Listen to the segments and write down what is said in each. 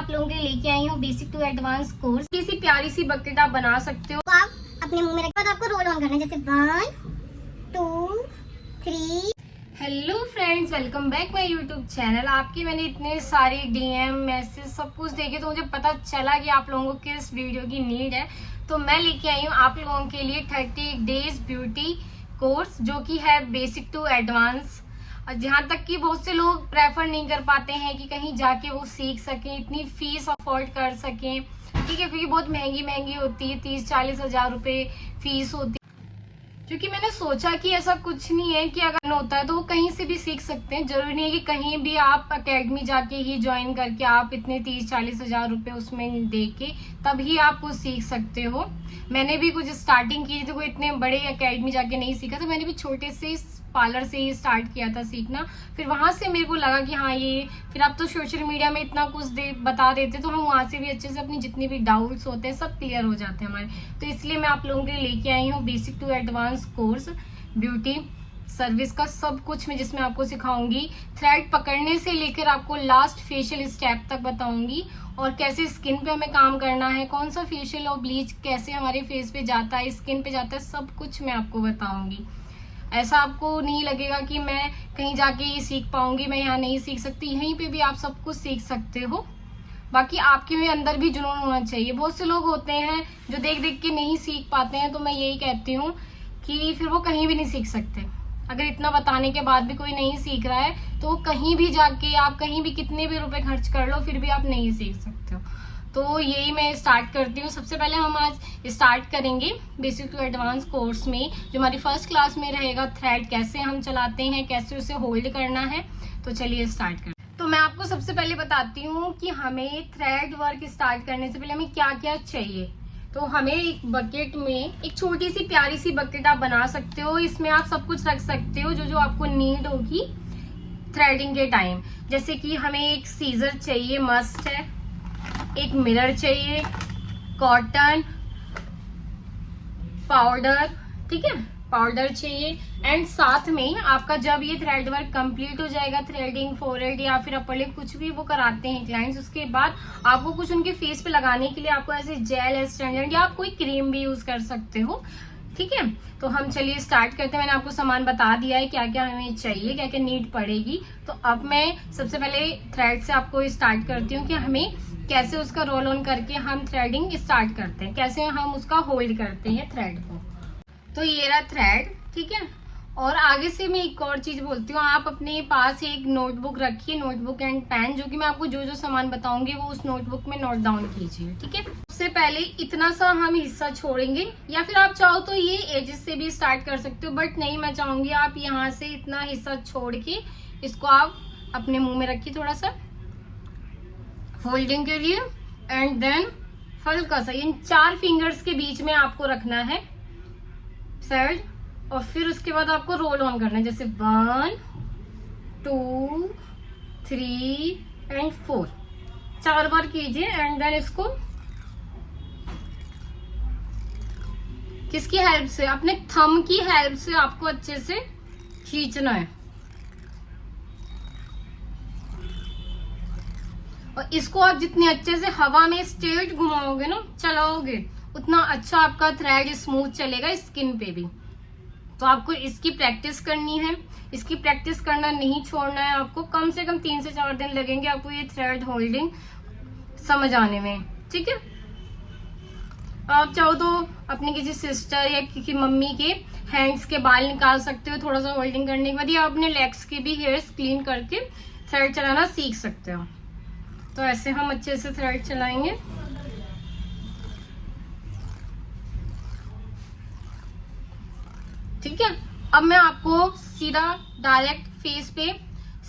आप लोगों के लिए लेके आई हूँ बेसिक टू एडवांस कोर्स। किसी प्यारी सी बकेट आप बना सकते हो। तो आप अपने मुंह में रखने बाद आपको रोल ऑन करना है, जैसे 1 2 3। Hello friends, welcome back my YouTube channel. आपके मैंने इतने सारे डीएम मैसेज सब कुछ देखे तो मुझे पता चला कि आप लोगों को किस वीडियो की नीड है। तो मैं लेके आई हूँ आप लोगों के लिए 30 डेज ब्यूटी कोर्स, जो कि है बेसिक टू एडवांस। और जहाँ तक कि बहुत से लोग प्रेफर नहीं कर पाते हैं कि कहीं जाके वो सीख सकें, इतनी फीस अफोर्ड कर सकें, ठीक है, क्योंकि बहुत महंगी होती है, 30-40 हजार रुपये फीस होती है। क्योंकि मैंने सोचा कि ऐसा कुछ नहीं है कि अगर होता है तो वो कहीं से भी सीख सकते हैं। जरूरी नहीं है कि कहीं भी आप एकेडमी जाके ही ज्वाइन करके आप इतने 30-40 हजार रुपये उसमें दे के तभी आप कुछ सीख सकते हो। मैंने भी कुछ स्टार्टिंग की थी, कोई इतने बड़े एकेडमी जाके नहीं सीखा था। मैंने भी छोटे से पार्लर से ही स्टार्ट किया था सीखना। फिर वहां से मेरे को लगा कि हाँ ये, फिर आप तो सोशल मीडिया में इतना कुछ बता देते तो हम वहां से भी अच्छे से अपनी जितनी भी डाउट्स होते हैं सब क्लियर हो जाते हैं हमारे। तो इसलिए मैं आप लोगों के लिए लेके आई हूँ basic to advance course beauty service का सब कुछ, मैं जिसमें आपको सिखाऊंगी थ्रेड पकड़ने से लेकर आपको लास्ट फेशियल स्टेप तक बताऊंगी, और कैसे स्किन पे हमें काम करना है, कौन सा फेशियल और ब्लीच कैसे हमारे फेस पे जाता है, स्किन पे जाता है, सब कुछ मैं आपको बताऊंगी। ऐसा आपको नहीं लगेगा कि मैं कहीं जाके ही सीख पाऊंगी, मैं यहाँ नहीं सीख सकती। यहीं पे भी आप सब कुछ सीख सकते हो। बाकी आपके में अंदर भी जुनून होना चाहिए। बहुत से लोग होते हैं जो देख देख के नहीं सीख पाते हैं, तो मैं यही कहती हूँ कि फिर वो कहीं भी नहीं सीख सकते। अगर इतना बताने के बाद भी कोई नहीं सीख रहा है तो कहीं भी जाके आप कहीं भी कितने भी रुपए खर्च कर लो फिर भी आप नहीं सीख सकते हो। तो यही मैं स्टार्ट करती हूँ। सबसे पहले हम आज स्टार्ट करेंगे बेसिक टू एडवांस कोर्स में, जो हमारी फर्स्ट क्लास में रहेगा, थ्रेड कैसे हम चलाते हैं, कैसे उसे होल्ड करना है। तो चलिए स्टार्ट करते हैं। तो मैं आपको सबसे पहले बताती हूँ कि हमें थ्रेड वर्क स्टार्ट करने से पहले हमें क्या क्या चाहिए। तो हमें एक बकेट में एक छोटी सी प्यारी सी बकेट आप बना सकते हो। इसमें आप सब कुछ रख सकते हो जो आपको नीड होगी थ्रेडिंग के टाइम। जैसे कि हमें एक सीजर चाहिए, मस्ट है, एक मिरर चाहिए, कॉटन पाउडर, ठीक है, पाउडर चाहिए। एंड साथ में आपका जब ये थ्रेड वर्क कंप्लीट हो जाएगा, थ्रेडिंग, फोरहेड या फिर अपर लिप कुछ भी वो कराते हैं क्लाइंट्स, उसके बाद आपको कुछ उनके फेस पे लगाने के लिए आपको ऐसे जेल एस्टेंडेंट या आप कोई क्रीम भी यूज कर सकते हो, ठीक है। तो हम चलिए स्टार्ट करते हैं। मैंने आपको सामान बता दिया है क्या क्या हमें चाहिए, क्या क्या नीड पड़ेगी। तो अब मैं सबसे पहले थ्रेड से आपको स्टार्ट करती हूँ कि हमें कैसे उसका रोल ऑन करके हम थ्रेडिंग स्टार्ट करते हैं, कैसे हम उसका होल्ड करते हैं थ्रेड को। तो ये रहा थ्रेड, ठीक है। और आगे से मैं एक और चीज बोलती हूँ, आप अपने पास एक नोटबुक रखिए, नोटबुक एंड पेन, जो कि मैं आपको जो जो सामान बताऊंगी वो उस नोटबुक में नोट डाउन कीजिए, ठीक है। सबसे पहले इतना सा हम हिस्सा छोड़ेंगे, या फिर आप चाहो तो ये एजेस से भी स्टार्ट कर सकते हो, बट नहीं, मैं चाहूंगी आप यहाँ से इतना हिस्सा छोड़ के इसको आप अपने मुंह में रखिए थोड़ा सा होल्डिंग के लिए। एंड देन हल्का सा इन 4 फिंगर्स के बीच में आपको रखना है साइड, और फिर उसके बाद आपको रोल ऑन करना है, जैसे 1 2 3 एंड 4, 4 बार कीजिए। एंड देन इसको किसकी हेल्प से, अपने थंब की हेल्प से आपको अच्छे से खींचना है। और इसको आप जितने अच्छे से हवा में स्ट्रेट घुमाओगे ना, चलाओगे, उतना अच्छा आपका थ्रेड स्मूथ चलेगा स्किन पे भी। तो आपको इसकी प्रैक्टिस करनी है, इसकी प्रैक्टिस करना नहीं छोड़ना है आपको। कम से कम 3 से 4 दिन लगेंगे आपको ये थ्रेड होल्डिंग समझ आने में, ठीक है। आप चाहो तो अपनी किसी सिस्टर या किसी मम्मी के हैंड्स के बाल निकाल सकते हो थोड़ा सा होल्डिंग करने के बाद, या अपने लेग्स के भी हेयर्स क्लीन करके थ्रेड चलाना सीख सकते हो। तो ऐसे हम अच्छे से थ्रेड चलाएंगे। ठीक है, अब मैं आपको सीधा डायरेक्ट फेस पे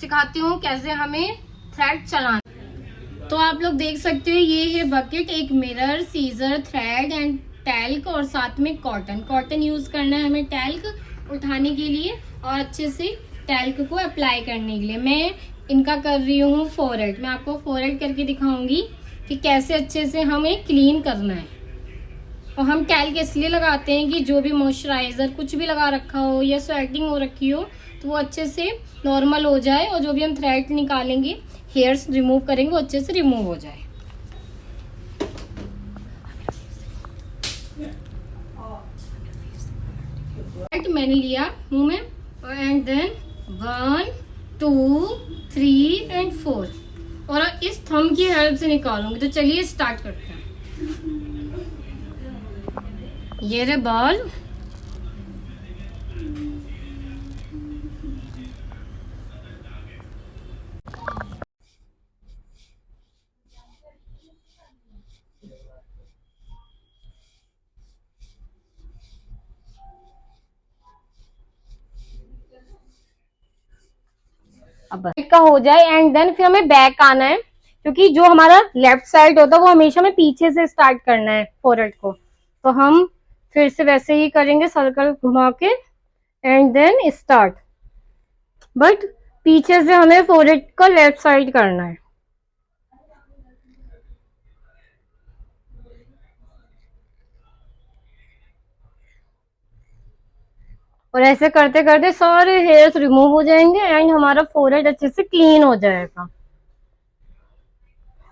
सिखाती हूँ कैसे हमें थ्रेड चलाना। तो आप लोग देख सकते हो ये है बकेट, एक mirror, scissor, thread and talc, और साथ में कॉटन यूज करना है हमें टैल्क उठाने के लिए और अच्छे से टैल्क को अप्लाई करने के लिए। मैं इनका कर रही हूँ फोरहेड, मैं आपको फोरहेड करके दिखाऊंगी कि कैसे अच्छे से हमें क्लीन करना है। और हम टैल्क इसलिए लगाते हैं कि जो भी मॉइस्चराइजर कुछ भी लगा रखा हो या स्वेटिंग हो रखी हो तो वो अच्छे से नॉर्मल हो जाए, और जो भी हम थ्रेड निकालेंगे, हेयर्स रिमूव करेंगे, वो अच्छे से रिमूव हो जाए। राइट, मैंने लिया मुंह में, एंड देन 1 2 3 एंड 4, और इस थंब की हेल्प से निकालूंगी। तो चलिए स्टार्ट करते हैं। ये रहे बाल, अब का हो जाए एंड देन फिर हमें बैक आना है, क्योंकि जो हमारा लेफ्ट साइड होता है वो हमेशा हमें पीछे से स्टार्ट करना है फोरहेड को। तो हम फिर से वैसे ही करेंगे, सर्कल घुमा के एंड देन स्टार्ट, बट पीछे से हमें फोरहेड का लेफ्ट साइड करना है। और ऐसे करते करते सारे हेयर्स रिमूव हो जाएंगे एंड हमारा फोरहेड अच्छे से क्लीन हो जाएगा।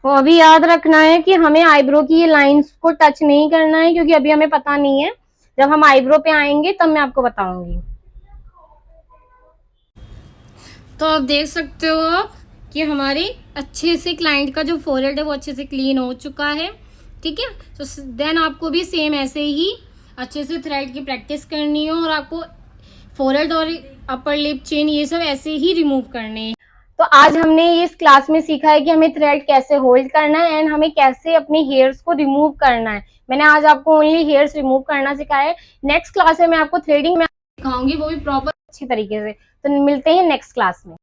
तो अभी याद रखना है कि हमें आईब्रो की ये लाइंस को टच नहीं करना है, क्योंकि अभी हमें पता नहीं है, जब हम आईब्रो पे आएंगे तब मैं आपको बताऊंगी। तो आप देख सकते हो आप कि हमारी अच्छे से क्लाइंट का जो फोरहेड है वो अच्छे से क्लीन हो चुका है। ठीक है, तो देन आपको भी सेम ऐसे ही अच्छे से थ्रेड की प्रैक्टिस करनी है, और आपको फोरहेड और अपर लिप चेन ये सब ऐसे ही रिमूव करने हैं। तो आज हमने इस क्लास में सीखा है कि हमें थ्रेड कैसे होल्ड करना है एंड हमें कैसे अपने हेयर्स को रिमूव करना है। मैंने आज आपको ओनली हेयर्स रिमूव करना सिखाया है। नेक्स्ट क्लास में मैं आपको थ्रेडिंग में सिखाऊंगी, वो भी प्रॉपर अच्छी तरीके से। तो मिलते हैं नेक्स्ट क्लास में।